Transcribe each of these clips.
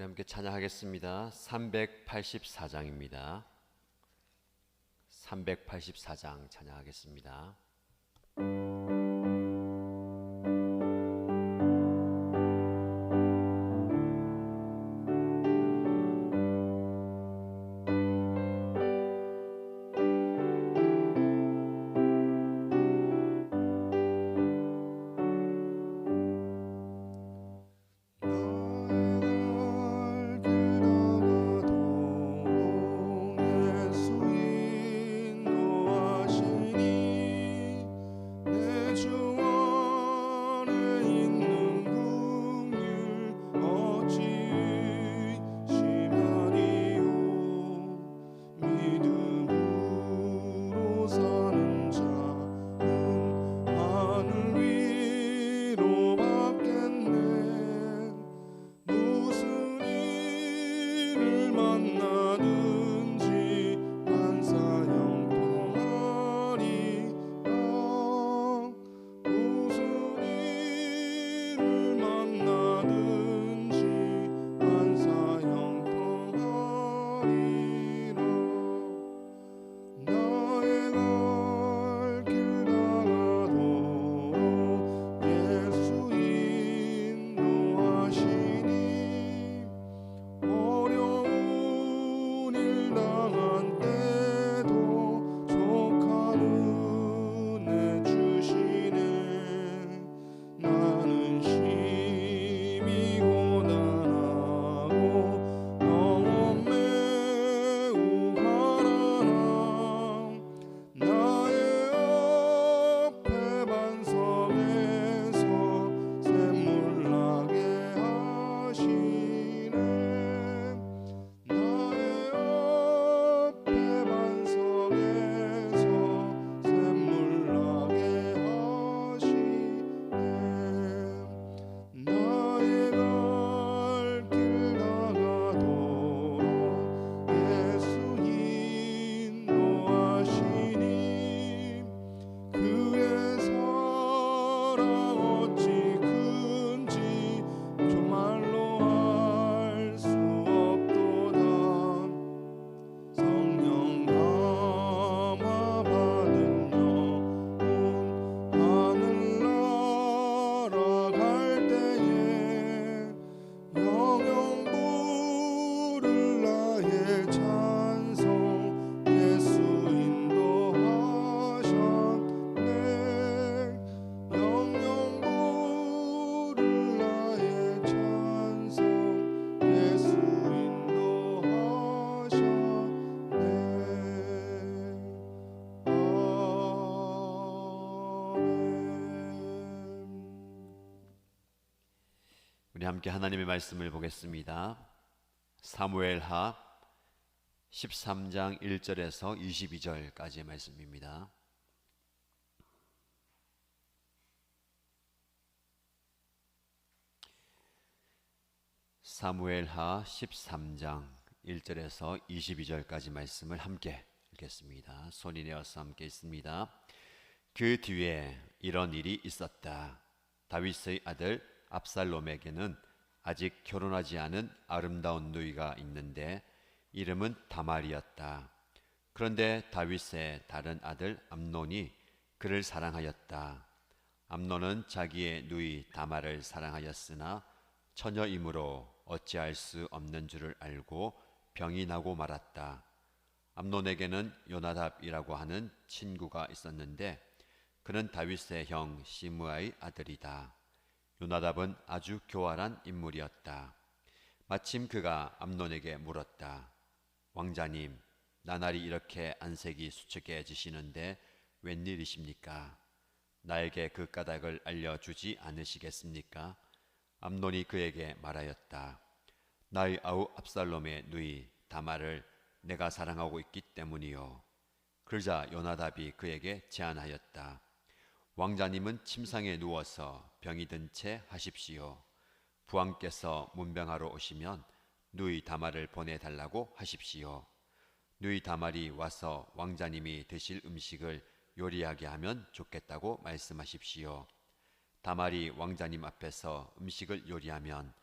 함께 찬양하겠습니다. 384장입니다. 384장 찬양하겠습니다. 우리 함께 하나님의 말씀을 보겠습니다. 사무엘하 13장 1절에서 22절까지의 말씀입니다. 사무엘하 13장 1절에서 22절까지 말씀을 함께 읽겠습니다. 손이 내어서 함께 읽습니다. 그 뒤에 이런 일이 있었다. 다윗의 아들 압살롬에게는 아직 결혼하지 않은 아름다운 누이가 있는데 이름은 다말이었다. 그런데 다윗의 다른 아들 암논이 그를 사랑하였다. 암논은 자기의 누이 다말을 사랑하였으나 처녀이므로 어찌할 수 없는 줄을 알고 병이 나고 말았다. 암논에게는 요나답이라고 하는 친구가 있었는데 그는 다윗의 형 시므아의 아들이다. 요나답은 아주 교활한 인물이었다. 마침 그가 암논에게 물었다. 왕자님, 나날이 이렇게 안색이 수척해지시는데 웬일이십니까? 나에게 그 까닭을 알려주지 않으시겠습니까? 암논이 그에게 말하였다. 나의 아우 압살롬의 누이 다말을 내가 사랑하고 있기 때문이요. 그러자 요나답이 그에게 제안하였다. 왕자님은 침상에 누워서 병이 든 채 하십시오. 부왕께서 문병하러 오시면 누이 다말을 보내달라고 하십시오. 누이 다말이 와서 왕자님이 드실 음식을 요리하게 하면 좋겠다고 말씀하십시오. 다말이 왕자님 앞에서 음식을 요리하면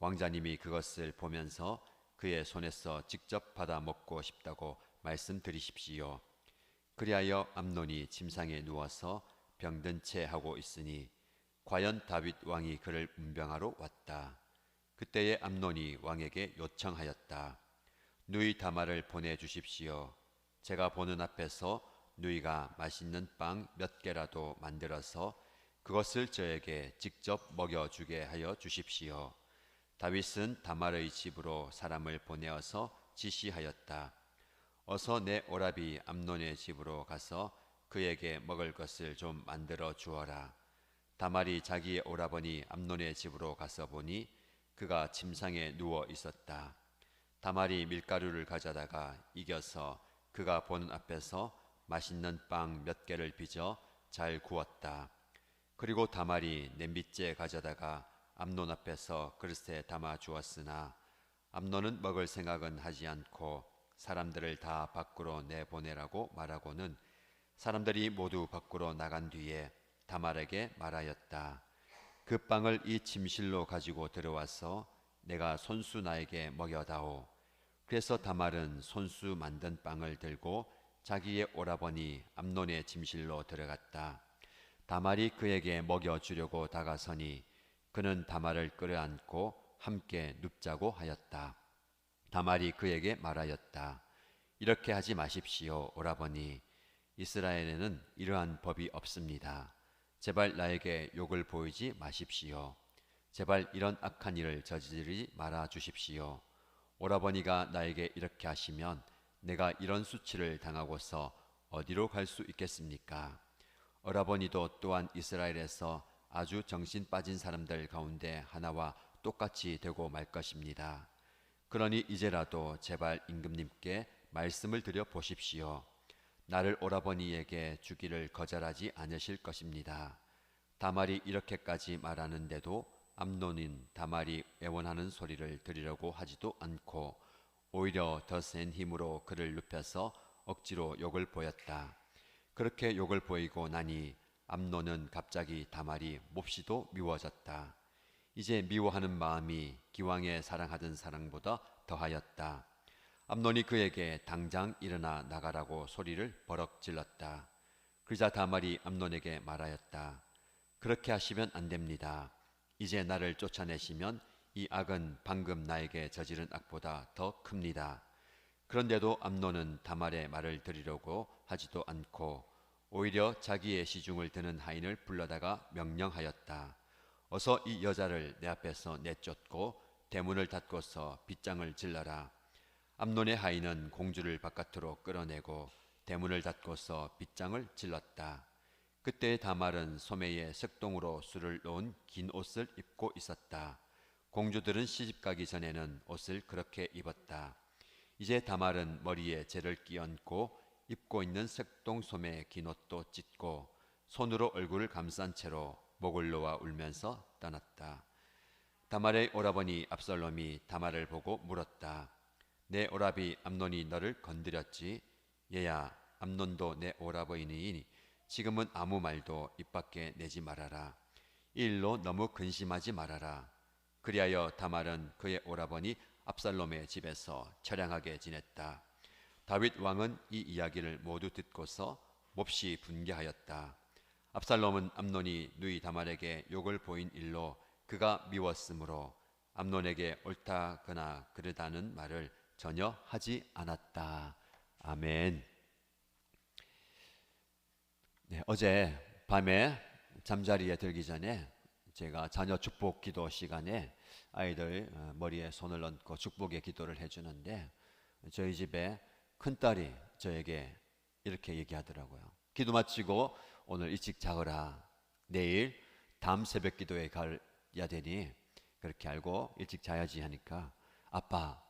왕자님이 그것을 보면서 그의 손에서 직접 받아 먹고 싶다고 말씀드리십시오. 그리하여 암논이 침상에 누워서 병든 채 하고 있으니 과연 다윗 왕이 그를 문병하러 왔다. 그때에 암논이 왕에게 요청하였다. 누이 다말을 보내주십시오. 제가 보는 앞에서 누이가 맛있는 빵 몇 개라도 만들어서 그것을 저에게 직접 먹여주게 하여 주십시오. 다윗은 다말의 집으로 사람을 보내어서 지시하였다. 어서 내 오라비 암논의 집으로 가서 그에게 먹을 것을 좀 만들어 주어라. 다말이 자기의 오라버니 암논의 집으로 가서 보니 그가 침상에 누워 있었다. 다말이 밀가루를 가져다가 이겨서 그가 보는 앞에서 맛있는 빵 몇 개를 빚어 잘 구웠다. 그리고 다말이 냄비째 가져다가 암논 앞에서 그릇에 담아 주었으나 암논은 먹을 생각은 하지 않고 사람들을 다 밖으로 내보내라고 말하고는 사람들이 모두 밖으로 나간 뒤에 다말에게 말하였다. 그 빵을 이 침실로 가지고 들어와서 내가 손수 나에게 먹여다오. 그래서 다말은 손수 만든 빵을 들고 자기의 오라버니 암논의 침실로 들어갔다. 다말이 그에게 먹여주려고 다가서니 그는 다말을 끌어안고 함께 눕자고 하였다. 다말이 그에게 말하였다. 이렇게 하지 마십시오, 오라버니. 이스라엘에는 이러한 법이 없습니다. 제발 나에게 욕을 보이지 마십시오. 제발 이런 악한 일을 저지르지 말아 주십시오. 오라버니가 나에게 이렇게 하시면 내가 이런 수치를 당하고서 어디로 갈 수 있겠습니까? 오라버니도 또한 이스라엘에서 아주 정신 빠진 사람들 가운데 하나와 똑같이 되고 말 것입니다. 그러니 이제라도 제발 임금님께 말씀을 드려 보십시오. 나를 오라버니에게 주기를 거절하지 않으실 것입니다. 다말이 이렇게까지 말하는데도 암논은 다말이 애원하는 소리를 들으려고 하지도 않고 오히려 더 센 힘으로 그를 눕혀서 억지로 욕을 보였다. 그렇게 욕을 보이고 나니 암논은 갑자기 다말이 몹시도 미워졌다. 이제 미워하는 마음이 기왕에 사랑하던 사랑보다 더하였다. 암논이 그에게 당장 일어나 나가라고 소리를 버럭 질렀다. 그러자 다말이 암논에게 말하였다. 그렇게 하시면 안 됩니다. 이제 나를 쫓아내시면 이 악은 방금 나에게 저지른 악보다 더 큽니다. 그런데도 암논은 다말의 말을 들으려고 하지도 않고 오히려 자기의 시중을 드는 하인을 불러다가 명령하였다. 어서 이 여자를 내 앞에서 내쫓고 대문을 닫고서 빗장을 질러라. 암논의 하인은 공주를 바깥으로 끌어내고 대문을 닫고서 빗장을 질렀다. 그때 다말은 소매에 색동으로 술을 놓은 긴 옷을 입고 있었다. 공주들은 시집가기 전에는 옷을 그렇게 입었다. 이제 다말은 머리에 재를 끼얹고 입고 있는 색동 소매 긴 옷도 찢고 손으로 얼굴을 감싼 채로 목을 놓아 울면서 떠났다. 다말의 오라버니 압살롬이 다말을 보고 물었다. 내 오라비 암논이 너를 건드렸지? 얘야, 암논도 내 오라버니니 지금은 아무 말도 입 밖에 내지 말아라. 이 일로 너무 근심하지 말아라. 그리하여 다말은 그의 오라버니 압살롬의 집에서 처량하게 지냈다. 다윗 왕은 이 이야기를 모두 듣고서 몹시 분개하였다. 압살롬은 암논이 누이 다말에게 욕을 보인 일로 그가 미웠으므로 암논에게 옳다거나 그르다는 말을 전혀 하지 않았다. 아멘. 네, 어제 밤에 잠자리에 들기 전에 제가 자녀 축복 기도 시간에 아이들 머리에 손을 얹고 축복의 기도를 해주는데 저희 집에 큰딸이 저에게 이렇게 얘기하더라고요. 기도 마치고 오늘 일찍 자거라. 내일 다음 새벽 기도에 가야 되니 그렇게 알고 일찍 자야지 하니까 아빠,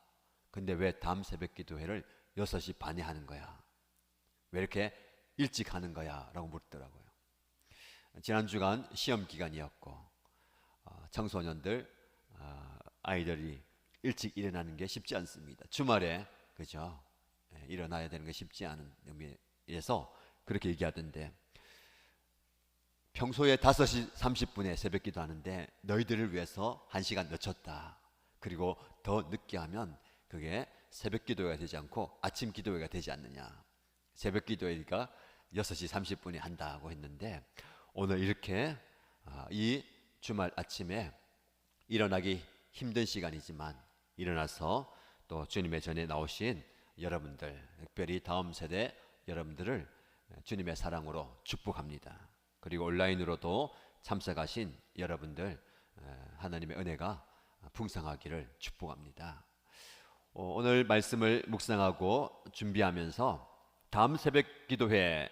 근데 왜 다음 새벽 기도회를 6시 반에 하는 거야? 왜 이렇게 일찍 하는 거야? 라고 묻더라고요. 지난 주간 시험 기간이었고 청소년들 아이들이 일찍 일어나는 게 쉽지 않습니다. 주말에 그죠? 일어나야 되는 게 쉽지 않은 의미에서 그렇게 얘기하던데 평소에 5시 30분에 새벽 기도 하는데 너희들을 위해서 1시간 늦췄다. 그리고 더 늦게 하면 그게 새벽 기도회가 되지 않고 아침 기도회가 되지 않느냐. 새벽 기도회가 6시 30분에 한다고 했는데 오늘 이렇게 이 주말 아침에 일어나기 힘든 시간이지만 일어나서 또 주님의 전에 나오신 여러분들, 특별히 다음 세대 여러분들을 주님의 사랑으로 축복합니다. 그리고 온라인으로도 참석하신 여러분들 하나님의 은혜가 풍성하기를 축복합니다. 오늘 말씀을 묵상하고 준비하면서 다음 새벽 기도회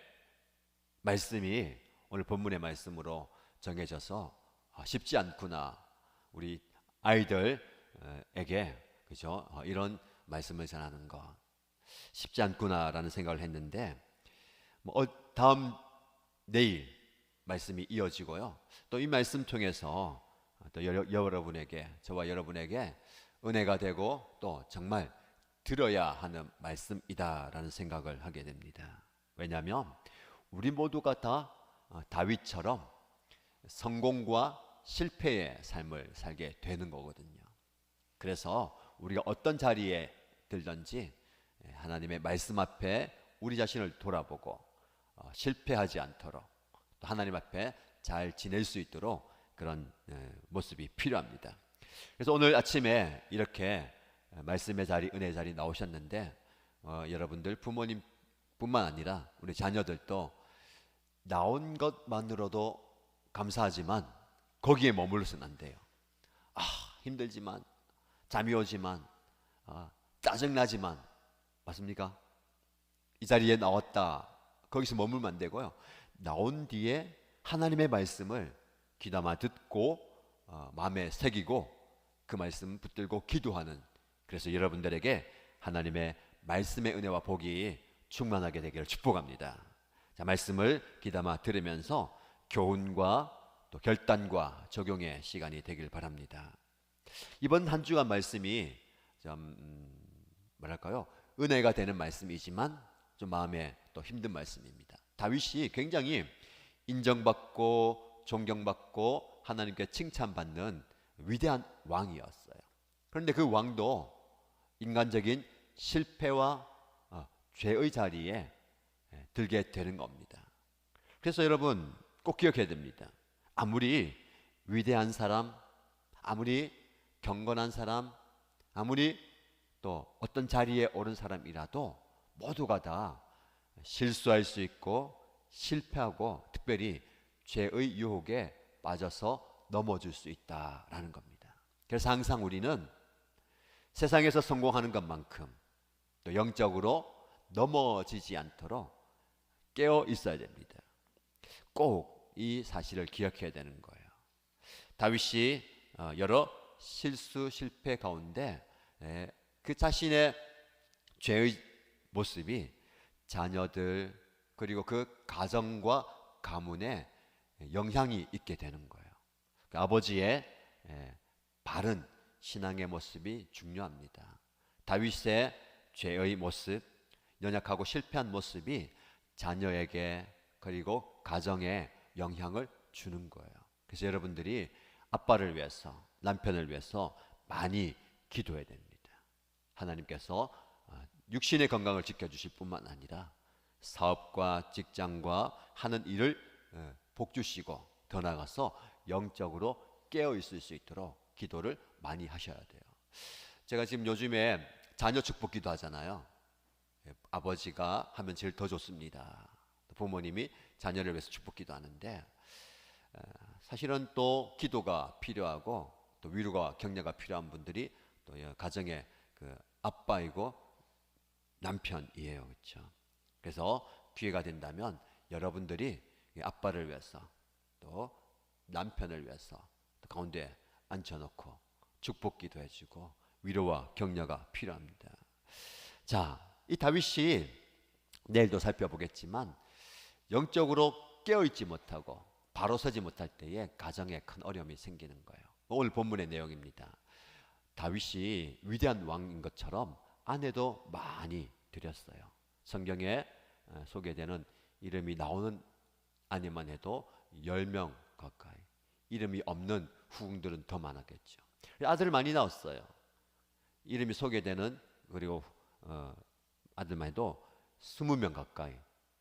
말씀이 오늘 본문의 말씀으로 정해져서 쉽지 않구나. 우리 아이들에게 그죠? 이런 말씀을 전하는 것 쉽지 않구나라는 생각을 했는데 다음 내일 말씀이 이어지고요. 또 이 말씀 통해서 또 여러분에게 저와 여러분에게 은혜가 되고 또 정말 들어야 하는 말씀이다라는 생각을 하게 됩니다. 왜냐하면 우리 모두가 다 다윗처럼 성공과 실패의 삶을 살게 되는 거거든요. 그래서 우리가 어떤 자리에 들든지 하나님의 말씀 앞에 우리 자신을 돌아보고 실패하지 않도록 또 하나님 앞에 잘 지낼 수 있도록 그런 모습이 필요합니다. 그래서 오늘 아침에 이렇게 말씀의 자리, 은혜의 자리 나오셨는데 여러분들 부모님뿐만 아니라 우리 자녀들도 나온 것만으로도 감사하지만 거기에 머물러서는 안 돼요. 힘들지만 잠이 오지만 짜증나지만 맞습니까? 이 자리에 나왔다 거기서 머물면 안 되고요. 나온 뒤에 하나님의 말씀을 귀담아 듣고 마음에 새기고 그 말씀 붙들고 기도하는, 그래서 여러분들에게 하나님의 말씀의 은혜와 복이 충만하게 되기를 축복합니다. 자, 말씀을 귀담아 들으면서 교훈과 또 결단과 적용의 시간이 되길 바랍니다. 이번 한 주간 말씀이 좀 뭐랄까요? 은혜가 되는 말씀이지만 좀 마음에 또 힘든 말씀입니다. 다윗이 굉장히 인정받고 존경받고 하나님께 칭찬받는 위대한 왕이었어요. 그런데 그 왕도 인간적인 실패와 죄의 자리에 들게 되는 겁니다. 그래서 여러분 꼭 기억해야 됩니다. 아무리 위대한 사람, 아무리 경건한 사람, 아무리 또 어떤 자리에 오른 사람이라도 모두가 다 실수할 수 있고 실패하고 특별히 죄의 유혹에 빠져서 넘어질 수 있다라는 겁니다. 그래서 항상 우리는 세상에서 성공하는 것만큼 또 영적으로 넘어지지 않도록 깨어 있어야 됩니다. 꼭 이 사실을 기억해야 되는 거예요. 다윗이 여러 실수 실패 가운데 그 자신의 죄의 모습이 자녀들 그리고 그 가정과 가문에 영향이 있게 되는 거예요. 그 아버지의 바른 신앙의 모습이 중요합니다. 다윗의 죄의 모습, 연약하고 실패한 모습이 자녀에게 그리고 가정에 영향을 주는 거예요. 그래서 여러분들이 아빠를 위해서, 남편을 위해서 많이 기도해야 됩니다. 하나님께서 육신의 건강을 지켜주실 뿐만 아니라 사업과 직장과 하는 일을 복 주시고 더 나아가서 영적으로 깨어 있을 수 있도록 기도를 많이 하셔야 돼요. 제가 지금 요즘에 자녀 축복 기도 하잖아요. 아버지가 하면 제일 더 좋습니다. 부모님이 자녀를 위해서 축복 기도하는데 사실은 또 기도가 필요하고 또 위로가 격려가 필요한 분들이 또 가정의 그 아빠이고 남편이에요. 그렇죠? 그래서 기회가 된다면 여러분들이 아빠를 위해서 또 남편을 위해서 또 가운데 앉혀놓고 축복 기도해주고 위로와 격려가 필요합니다. 자, 이 다윗이 내일도 살펴보겠지만 영적으로 깨어있지 못하고 바로 서지 못할 때에 가정에 큰 어려움이 생기는 거예요. 오늘 본문의 내용입니다. 다윗이 위대한 왕인 것처럼 아내도 많이 드렸어요. 성경에 소개되는 이름이 나오는 아내만 해도 10명 가까이, 이름이 없는 후궁들은 더 많았겠죠. 아들 많이 낳았어요. 이름이 소개되는 그리고 아들만 해도 20명 가까이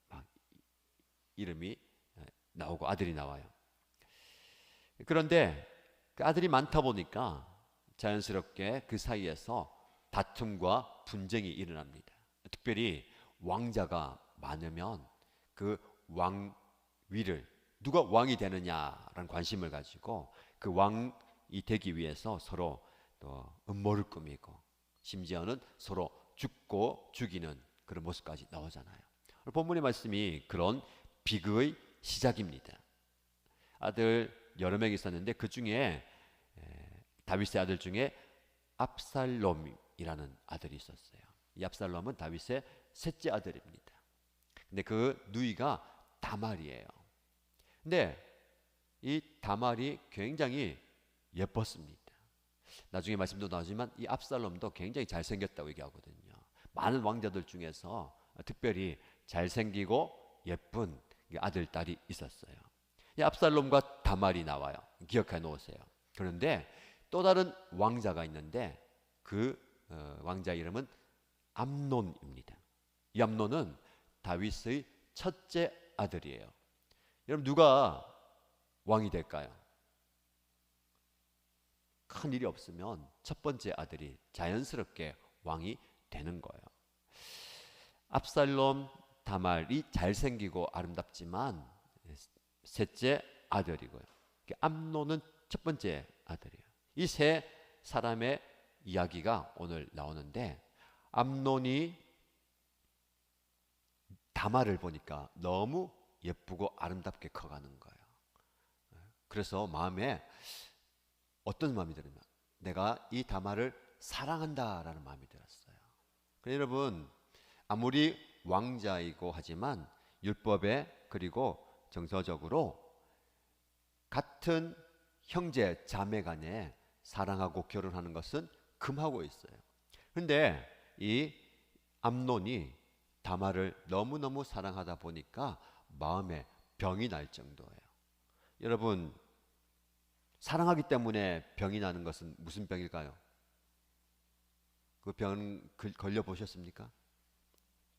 막 이름이 나오고 아들이 나와요. 그런데 그 아들이 많다 보니까 자연스럽게 그 사이에서 다툼과 분쟁이 일어납니다. 특별히 왕자가 많으면 그 왕위를 누가 왕이 되느냐라는 관심을 가지고 그 왕이 되기 위해서 서로 또 음모를 꾸미고 심지어는 서로 죽고 죽이는 그런 모습까지 나오잖아요. 본문의 말씀이 그런 비극의 시작입니다. 아들 여러 명 있었는데 그 중에 다윗의 아들 중에 압살롬이라는 아들이 있었어요. 이 압살롬은 다윗의 셋째 아들입니다. 근데 그 누이가 다말이에요. 근데 이 다말이 굉장히 예뻤습니다. 나중에 말씀도 나오지만 이 압살롬도 굉장히 잘생겼다고 얘기하거든요. 많은 왕자들 중에서 특별히 잘생기고 예쁜 아들, 딸이 있었어요. 이 압살롬과 다말이 나와요. 기억해 놓으세요. 그런데 또 다른 왕자가 있는데 그 왕자 이름은 암논입니다. 이 암논은 다윗의 첫째 아들이에요. 여러분 누가 왕이 될까요? 큰 일이 없으면 첫 번째 아들이 자연스럽게 왕이 되는 거예요. 압살롬, 다말이 잘생기고 아름답지만 셋째 아들이고요. 암논은 첫 번째 아들이에요. 이 세 사람의 이야기가 오늘 나오는데 암논이 다말을 보니까 너무 예쁘고 아름답게 커가는 거예요. 그래서 마음에 어떤 마음이 들었냐? 내가 이 다말을 사랑한다라는 마음이 들었어요. 그래서 여러분 아무리 왕자이고 하지만 율법에 그리고 정서적으로 같은 형제 자매 간에 사랑하고 결혼하는 것은 금하고 있어요. 그런데 이 암논이 다말을 너무너무 사랑하다 보니까 마음에 병이 날 정도예요. 여러분 사랑하기 때문에 병이 나는 것은 무슨 병일까요? 그 병 걸려 보셨습니까?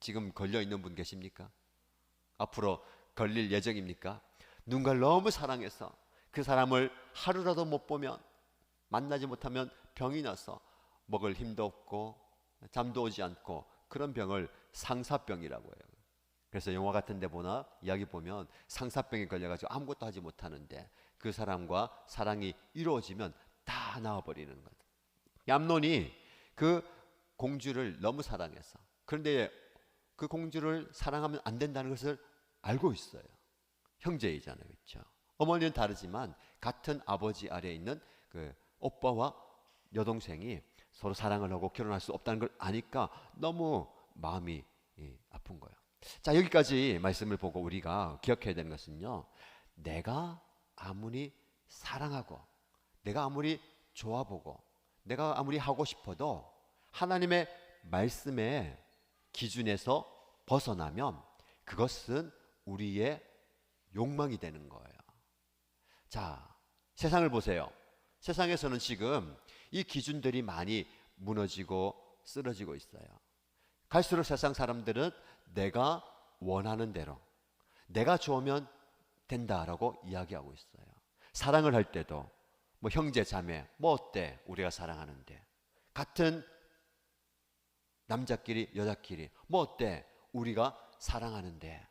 지금 걸려 있는 분 계십니까? 앞으로 걸릴 예정입니까? 누군가를 너무 사랑해서 그 사람을 하루라도 못 보면 만나지 못하면 병이 나서 먹을 힘도 없고 잠도 오지 않고 그런 병을 상사병이라고 해요. 그래서 영화 같은 데 보나 이야기 보면 상사병에 걸려가지고 아무것도 하지 못하는데 그 사람과 사랑이 이루어지면 다 나와버리는 거예요. 암논이 그 공주를 너무 사랑해서 그런데 그 공주를 사랑하면 안 된다는 것을 알고 있어요. 형제이잖아요. 그렇죠? 어머니는 다르지만 같은 아버지 아래에 있는 그 오빠와 여동생이 서로 사랑을 하고 결혼할 수 없다는 걸 아니까 너무 마음이 아픈 거예요. 자, 여기까지 말씀을 보고 우리가 기억해야 되는 것은요. 내가 아무리 사랑하고 내가 아무리 좋아보고 내가 아무리 하고 싶어도 하나님의 말씀의 기준에서 벗어나면 그것은 우리의 욕망이 되는 거예요. 자, 세상을 보세요. 세상에서는 지금 이 기준들이 많이 무너지고 쓰러지고 있어요. 갈수록 세상 사람들은 내가 원하는 대로 내가 좋으면 된다라고 이야기하고 있어요. 사랑을 할 때도 뭐 형제 자매 뭐 어때 우리가 사랑하는데 같은 남자끼리 여자끼리 뭐 어때 우리가 사랑하는데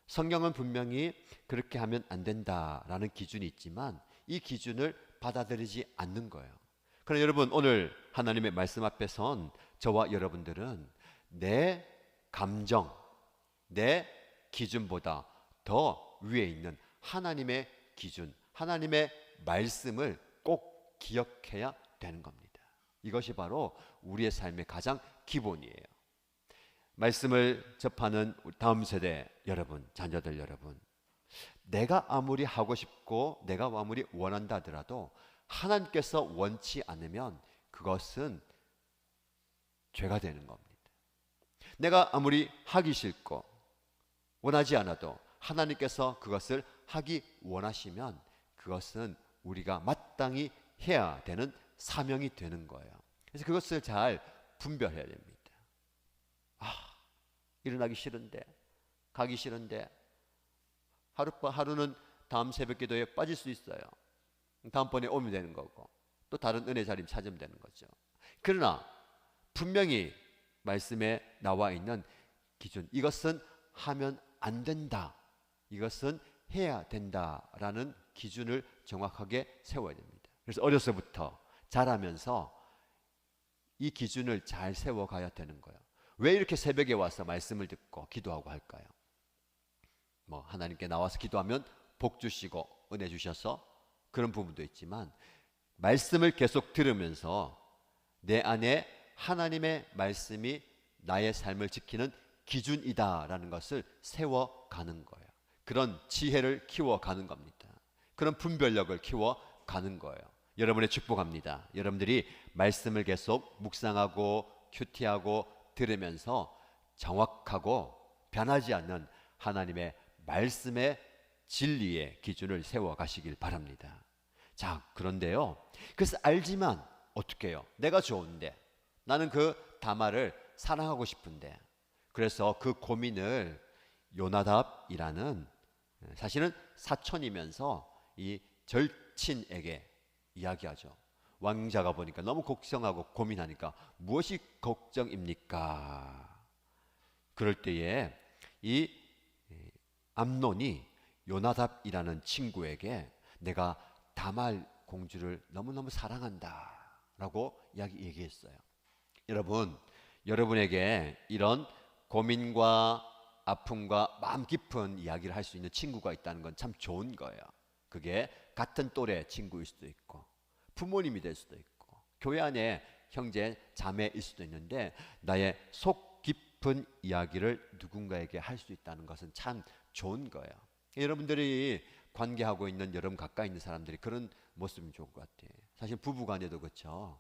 성경은 분명히 그렇게 하면 안 된다라는 기준이 있지만 이 기준을 받아들이지 않는 거예요. 그러나 여러분 오늘 하나님의 말씀 앞에 선 저와 여러분들은 내 감정, 내 기준보다 더 위에 있는 하나님의 기준, 하나님의 말씀을 꼭 기억해야 되는 겁니다. 이것이 바로 우리의 삶의 가장 기본이에요. 말씀을 접하는 다음 세대 여러분, 자녀들 여러분, 내가 아무리 하고 싶고 내가 아무리 원한다 하더라도 하나님께서 원치 않으면 그것은 죄가 되는 겁니다. 내가 아무리 하기 싫고 원하지 않아도 하나님께서 그것을 하기 원하시면 그것은 우리가 마땅히 해야 되는 사명이 되는 거예요. 그래서 그것을 잘 분별해야 됩니다. 아, 일어나기 싫은데, 가기 싫은데, 하루는 다음 새벽 기도에 빠질 수 있어요. 다음번에 오면 되는 거고, 또 다른 은혜 자리 찾으면 되는 거죠. 그러나 분명히 말씀에 나와 있는 기준, 이것은 하면 안 된다, 이것은 해야 된다라는 기준을 정확하게 세워야 됩니다. 그래서 어려서부터 자라면서 이 기준을 잘 세워가야 되는 거예요. 왜 이렇게 새벽에 와서 말씀을 듣고 기도하고 할까요? 뭐 하나님께 나와서 기도하면 복 주시고 은혜 주셔서 그런 부분도 있지만, 말씀을 계속 들으면서 내 안에 하나님의 말씀이 나의 삶을 지키는 기준이다라는 것을 세워가는 거예요. 그런 지혜를 키워가는 겁니다. 그런 분별력을 키워가는 거예요. 여러분의 축복합니다. 여러분들이 말씀을 계속 묵상하고 큐티하고 들으면서 정확하고 변하지 않는 하나님의 말씀의 진리의 기준을 세워가시길 바랍니다. 자, 그런데요, 그래서 알지만 어떻게 해요? 내가 좋은데, 나는 그 다말을 사랑하고 싶은데, 그래서 그 고민을 요나답이라는, 사실은 사촌이면서 이 절친에게 이야기하죠. 왕자가 보니까 너무 걱정하고 고민하니까 무엇이 걱정입니까? 그럴 때에 이 암논이 요나답이라는 친구에게 내가 다말 공주를 너무너무 사랑한다 라고 얘기했어요. 여러분, 여러분에게 이런 고민과 아픔과 마음 깊은 이야기를 할 수 있는 친구가 있다는 건 참 좋은 거예요. 그게 같은 또래 친구일 수도 있고, 부모님이 될 수도 있고, 교회 안에 형제 자매일 수도 있는데, 나의 속 깊은 이야기를 누군가에게 할 수 있다는 것은 참 좋은 거예요. 여러분들이 관계하고 있는, 여러분 가까이 있는 사람들이 그런 모습이 좋을 것 같아요. 사실 부부간에도 그렇죠.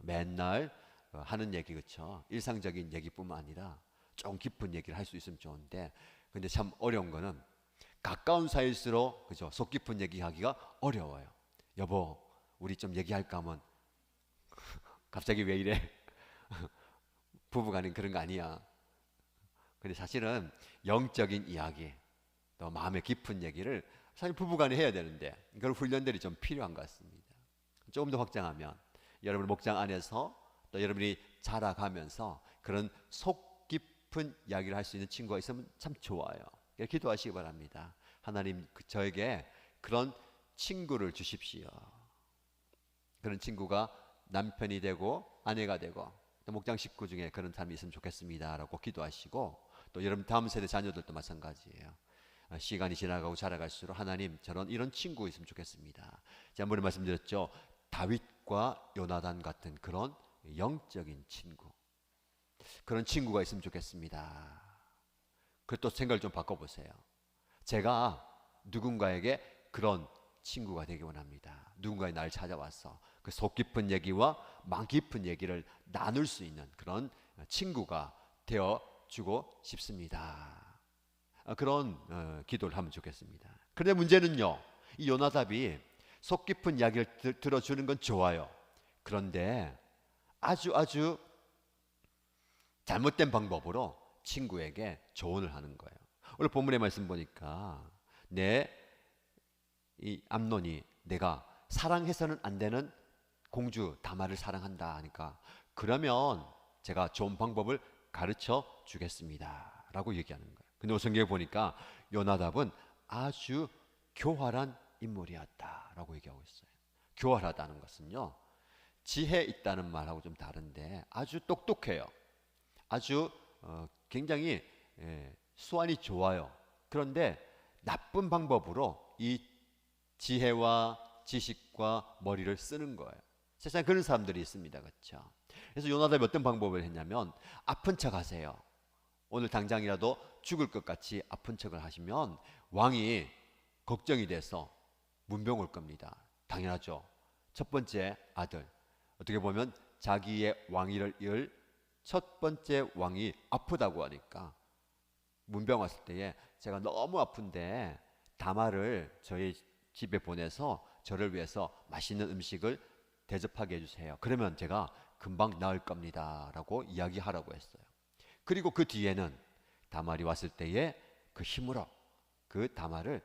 맨날 하는 얘기, 그렇죠. 일상적인 얘기뿐만 아니라 좀 깊은 얘기를 할 수 있으면 좋은데, 근데 참 어려운 거는 가까운 사이일수록, 그죠, 속 깊은 얘기하기가 어려워요. 여보, 우리 좀 얘기할까 하면 갑자기 왜 이래? 부부간엔 그런 거 아니야. 근데 사실은 영적인 이야기, 또 마음의 깊은 얘기를 사실 부부간에 해야 되는데, 그런 훈련들이 좀 필요한 것 같습니다. 조금 더 확장하면 여러분 목장 안에서 또 여러분이 자라가면서 그런 속 깊은 이야기를 할 수 있는 친구가 있으면 참 좋아요. 기도하시기 바랍니다. 하나님, 저에게 그런 친구를 주십시오. 그런 친구가 남편이 되고 아내가 되고 또 목장 식구 중에 그런 사람이 있으면 좋겠습니다 라고 기도하시고, 또 여러분 다음 세대 자녀들도 마찬가지예요. 시간이 지나가고 자라갈수록 하나님, 저런 이런 친구 있으면 좋겠습니다. 지난번에 말씀드렸죠. 다윗과 요나단 같은 그런 영적인 친구, 그런 친구가 있으면 좋겠습니다. 그또 생각을 좀 바꿔보세요. 제가 누군가에게 그런 친구가 되기 원합니다. 누군가의 날 찾아와서 그 속 깊은 얘기와 마음 깊은 얘기를 나눌 수 있는 그런 친구가 되어주고 싶습니다. 그런 기도를 하면 좋겠습니다. 그런데 문제는요, 이 요나답이 속 깊은 이야기를 들어주는 건 좋아요. 그런데 아주 잘못된 방법으로 친구에게 조언을 하는 거예요. 오늘 본문의 말씀 보니까 이 암논이 내가 사랑해서는 안 되는 공주 다말을 사랑한다 하니까, 그러면 제가 좋은 방법을 가르쳐 주겠습니다 라고 얘기하는 거예요. 근데 성경에 보니까 요나답은 아주 교활한 인물이었다 라고 얘기하고 있어요. 교활하다는 것은요, 지혜 있다는 말하고 좀 다른데 아주 똑똑해요. 아주 굉장히 수완이 좋아요. 그런데 나쁜 방법으로 이 지혜와 지식과 머리를 쓰는 거예요. 세상에 그런 사람들이 있습니다. 그렇죠? 그래서 요나답이 어떤 방법을 했냐면, 아픈 척 하세요. 오늘 당장이라도 죽을 것 같이 아픈 척을 하시면 왕이 걱정이 돼서 문병 올 겁니다. 당연하죠. 첫 번째 아들, 어떻게 보면 자기의 왕위를 이을 첫 번째 왕이 아프다고 하니까 문병 왔을 때에 제가 너무 아픈데 다말을 저희 집에 보내서 저를 위해서 맛있는 음식을 대접하게 해주세요. 그러면 제가 금방 나을 겁니다 라고 이야기하라고 했어요. 그리고 그 뒤에는 다말이 왔을 때에 그 힘으로 그 다말을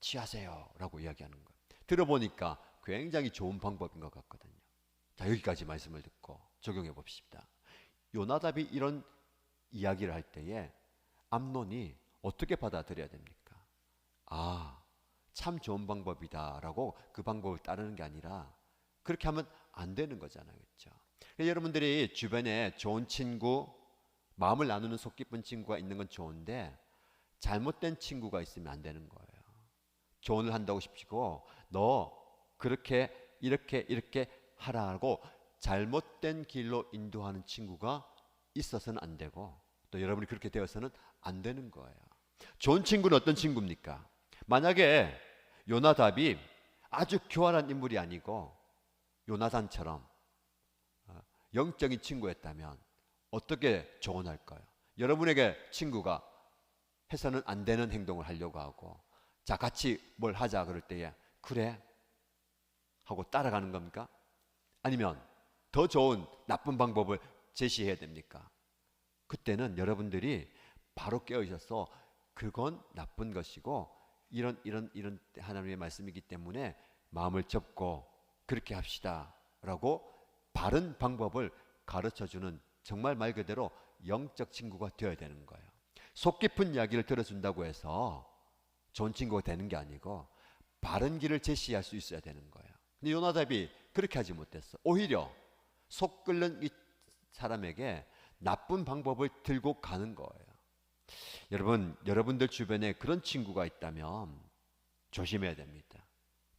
취하세요 라고 이야기하는 거예요. 들어보니까 굉장히 좋은 방법인 것 같거든요. 자, 여기까지 말씀을 듣고 적용해 봅시다. 요나답이 이런 이야기를 할 때에 암논이 어떻게 받아들여야 됩니까? 아, 참 좋은 방법이다 라고 그 방법을 따르는 게 아니라 그렇게 하면 안 되는 거잖아요. 그렇죠? 여러분들이 주변에 좋은 친구, 마음을 나누는 속 깊은 친구가 있는 건 좋은데 잘못된 친구가 있으면 안 되는 거예요. 조언을 한다고 싶시고 너 그렇게 이렇게 하라고 잘못된 길로 인도하는 친구가 있어서는 안 되고 또 여러분이 그렇게 되어서는 안 되는 거예요. 좋은 친구는 어떤 친구입니까? 만약에 요나답이 아주 교활한 인물이 아니고 요나단처럼 영적인 친구였다면 어떻게 조언할까요? 여러분에게 친구가 해서는 안 되는 행동을 하려고 하고 자 같이 뭘 하자 그럴 때에 그래 하고 따라가는 겁니까? 아니면 더 좋은 나쁜 방법을 제시해야 됩니까? 그때는 여러분들이 바로 깨어있어서 그건 나쁜 것이고 이런 하나님의 말씀이기 때문에 마음을 접고 그렇게 합시다 라고 바른 방법을 가르쳐주는 정말 말 그대로 영적 친구가 되어야 되는 거예요. 속 깊은 이야기를 들어준다고 해서 좋은 친구가 되는 게 아니고 바른 길을 제시할 수 있어야 되는 거예요. 근데 요나답이 그렇게 하지 못했어. 오히려 속 끓는 이 사람에게 나쁜 방법을 들고 가는 거예요. 여러분들 주변에 그런 친구가 있다면 조심해야 됩니다.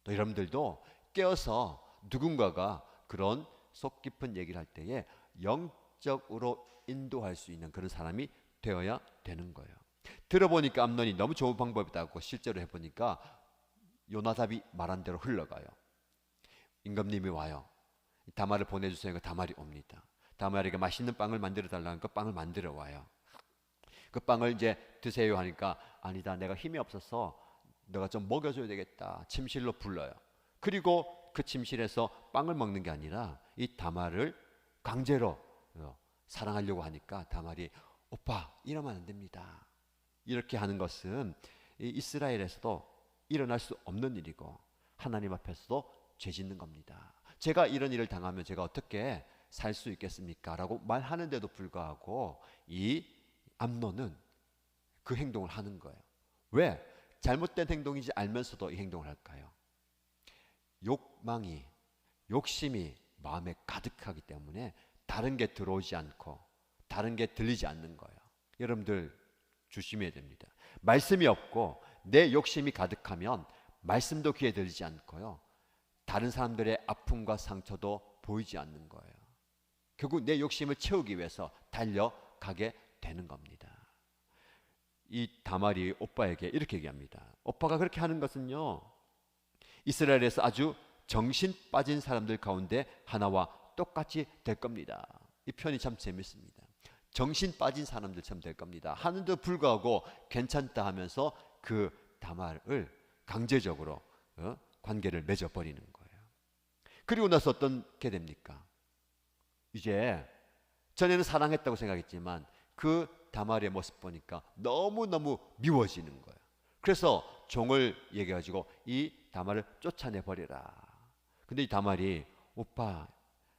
또 여러분들도 깨어서 누군가가 그런 속 깊은 얘기를 할 때에 영적으로 인도할 수 있는 그런 사람이 되어야 되는 거예요. 들어보니까 암논이 너무 좋은 방법이다고 실제로 해보니까 요나답이 말한 대로 흘러가요. 임금님이 와요. 다말을 보내주세요. 다말이 옵니다. 다말에게 맛있는 빵을 만들어 달라니까 빵을 만들어 와요. 그 빵을 이제 드세요 하니까 아니다 내가 힘이 없어서 너가 좀 먹여줘야 되겠다. 침실로 불러요. 그리고 그 침실에서 빵을 먹는 게 아니라 이 다말을 강제로 사랑하려고 하니까 다말이 오빠 이러면 안 됩니다. 이렇게 하는 것은 이스라엘에서도 일어날 수 없는 일이고 하나님 앞에서도 죄 짓는 겁니다. 제가 이런 일을 당하면 제가 어떻게 살 수 있겠습니까? 라고 말하는데도 불구하고 이 암논은 그 행동을 하는 거예요. 왜? 잘못된 행동인지 알면서도 이 행동을 할까요? 욕심이 마음에 가득하기 때문에 다른 게 들어오지 않고 다른 게 들리지 않는 거예요. 여러분들 조심해야 됩니다. 말씀이 없고 내 욕심이 가득하면 말씀도 귀에 들리지 않고요. 다른 사람들의 아픔과 상처도 보이지 않는 거예요. 결국 내 욕심을 채우기 위해서 달려가게 되는 겁니다. 이 다말이 오빠에게 이렇게 얘기합니다. 오빠가 그렇게 하는 것은요, 이스라엘에서 아주 정신 빠진 사람들 가운데 하나와 똑같이 될 겁니다. 이 표현이 참 재밌습니다. 정신 빠진 사람들처럼 될 겁니다. 하는데도 불구하고 괜찮다 하면서 그 다말을 강제적으로 관계를 맺어버리는 거예요. 그리고 나서 어떻게 됩니까? 이제 전에는 사랑했다고 생각했지만 그 다말의 모습 보니까 너무너무 미워지는 거예요. 그래서 종을 얘기해가지고 이 다말을 쫓아내버려라. 근데 이 다말이 오빠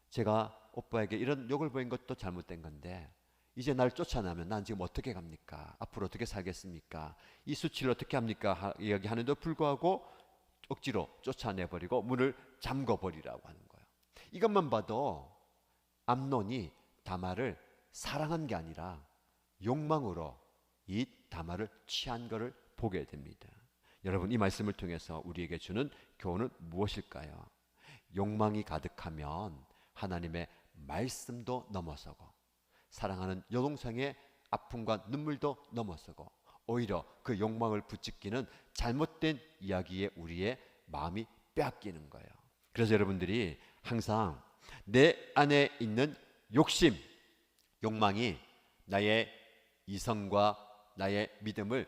제가 오빠에게 이런 욕을 보인 것도 잘못된 건데 이제 날 쫓아내면 난 지금 어떻게 갑니까? 앞으로 어떻게 살겠습니까? 이 수치를 어떻게 합니까? 이야기하는데도 불구하고 억지로 쫓아내버리고 문을 잠궈버리라고 하는 거예요. 이것만 봐도 암논이 다말을 사랑한 게 아니라 욕망으로 이 다말을 취한 것을 보게 됩니다. 여러분 이 말씀을 통해서 우리에게 주는 교훈은 무엇일까요? 욕망이 가득하면 하나님의 말씀도 넘어서고 사랑하는 여동생의 아픔과 눈물도 넘어서고 오히려 그 욕망을 부추기는 잘못된 이야기에 우리의 마음이 빼앗기는 거예요. 그래서 여러분들이 항상 내 안에 있는 욕망이 나의 이성과 나의 믿음을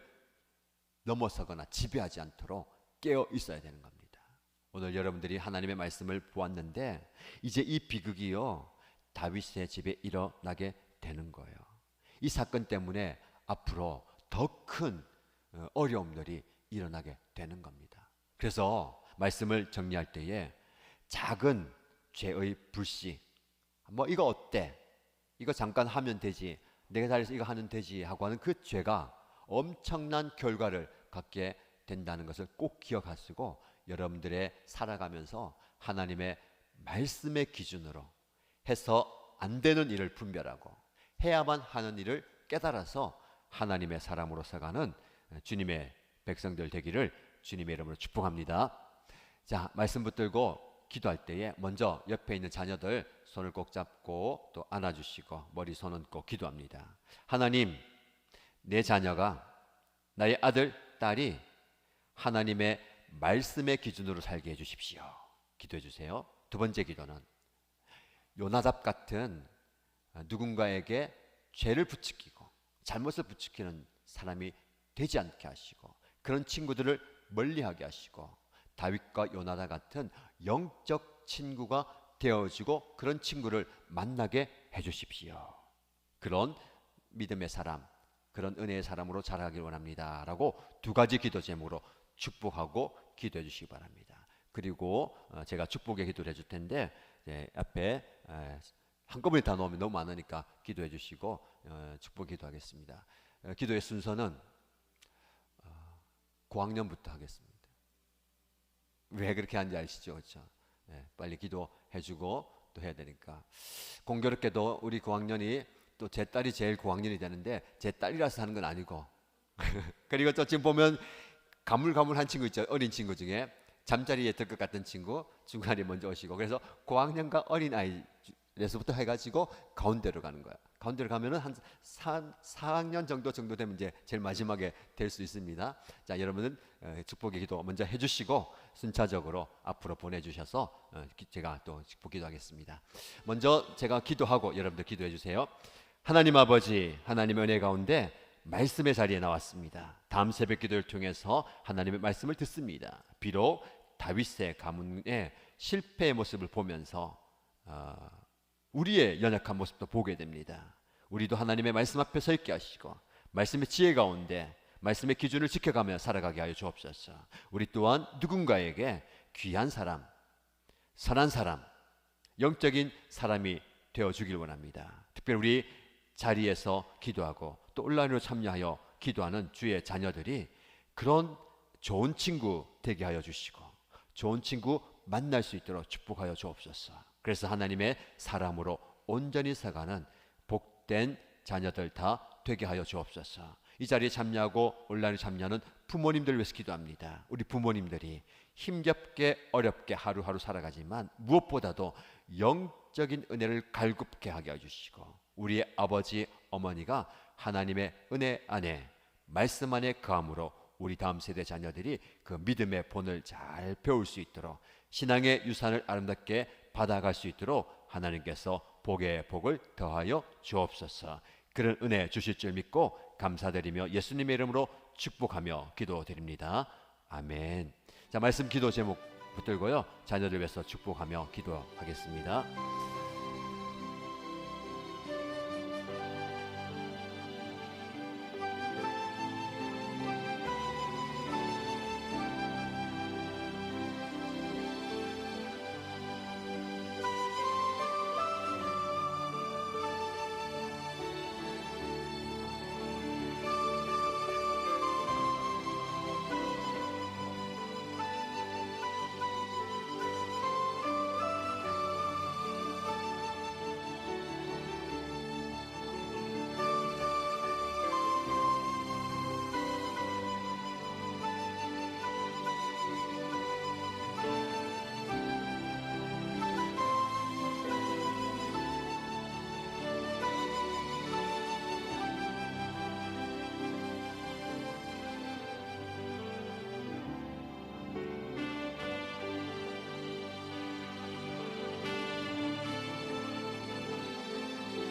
넘어서거나 지배하지 않도록 깨어 있어야 되는 겁니다. 오늘 여러분들이 하나님의 말씀을 보았는데 이제 이 비극이요 다윗의 집에 일어나게 되는 거예요. 이 사건 때문에 앞으로 더 큰 어려움들이 일어나게 되는 겁니다. 그래서 말씀을 정리할 때에 작은 죄의 불씨, 뭐 이거 어때? 이거 잠깐 하면 되지. 내가 잘해서 이거 하면 되지 하고 하는 그 죄가 엄청난 결과를 갖게 된다는 것을 꼭 기억하시고 여러분들의 살아가면서 하나님의 말씀의 기준으로 해서 안 되는 일을 분별하고 해야만 하는 일을 깨달아서 하나님의 사람으로 살아가는 주님의 백성들 되기를 주님의 이름으로 축복합니다. 자, 말씀 붙들고 기도할 때에 먼저 옆에 있는 자녀들 손을 꼭 잡고 또 안아주시고 머리 손 얹고 기도합니다. 하나님, 내 자녀가, 나의 아들, 딸이 하나님의 말씀의 기준으로 살게 해주십시오. 기도해 주세요. 두 번째 기도는 요나답 같은 누군가에게 죄를 부추기고 잘못을 부추기는 사람이 되지 않게 하시고 그런 친구들을 멀리하게 하시고 다윗과 요나답 같은 영적 친구가 되어주고 그런 친구를 만나게 해주십시오. 그런 믿음의 사람, 그런 은혜의 사람으로 자라기를 원합니다 라고 두 가지 기도 제목으로 축복하고 기도해 주시기 바랍니다. 그리고 제가 축복의 기도를 해줄 텐데 앞에 한꺼번에 다 넣으면 너무 많으니까 기도해 주시고 축복 기도하겠습니다. 기도의 순서는 고학년부터 하겠습니다. 왜 그렇게 하는지 아시죠? 그렇죠? 빨리 기도해주고 또 해야 되니까. 공교롭게도 우리 고학년이 또 제 딸이 제일 고학년이 되는데 제 딸이라서 하는 건 아니고 그리고 또 지금 보면 가물가물한 친구 있죠. 어린 친구 중에 잠자리에 들 것 같은 친구 중간에 먼저 오시고 그래서 고학년과 어린아이에서부터 해가지고 가운데로 가는 거야. 가운데로 가면은 한 4학년 정도 되면 이제 제일 마지막에 될 수 있습니다. 자, 여러분은 축복의 기도 먼저 해주시고 순차적으로 앞으로 보내주셔서 제가 또 축복 기도하겠습니다. 먼저 제가 기도하고 여러분들 기도해 주세요. 하나님 아버지, 하나님의 은혜 가운데 말씀의 자리에 나왔습니다. 다음 새벽 기도를 통해서 하나님의 말씀을 듣습니다. 비록 다윗의 가문의 실패의 모습을 보면서 우리의 연약한 모습도 보게 됩니다. 우리도 하나님의 말씀 앞에 서 있게 하시고 말씀의 지혜 가운데 말씀의 기준을 지켜가며 살아가게 하여 주옵소서. 우리 또한 누군가에게 귀한 사람, 선한 사람, 영적인 사람이 되어주길 원합니다. 특별히 우리 자리에서 기도하고 또 온라인으로 참여하여 기도하는 주의 자녀들이 그런 좋은 친구 되게 하여 주시고 좋은 친구 만날 수 있도록 축복하여 주옵소서. 그래서 하나님의 사람으로 온전히 살아가는 복된 자녀들 다 되게 하여 주옵소서. 이 자리에 참여하고 온라인에 참여하는 부모님들 위해서 기도합니다. 우리 부모님들이 힘겹게 어렵게 하루하루 살아가지만 무엇보다도 영적인 은혜를 갈굽게 하게 해주시고 우리의 아버지 어머니가 하나님의 은혜 안에 말씀 안에 거함으로 우리 다음 세대 자녀들이 그 믿음의 본을 잘 배울 수 있도록 신앙의 유산을 아름답게 받아갈 수 있도록 하나님께서 복의 복을 더하여 주옵소서. 그런 은혜 주실 줄 믿고 감사드리며 예수님의 이름으로 축복하며 기도드립니다. 아멘. 자, 말씀 기도 제목 붙들고요 자녀들 위해서 축복하며 기도하겠습니다.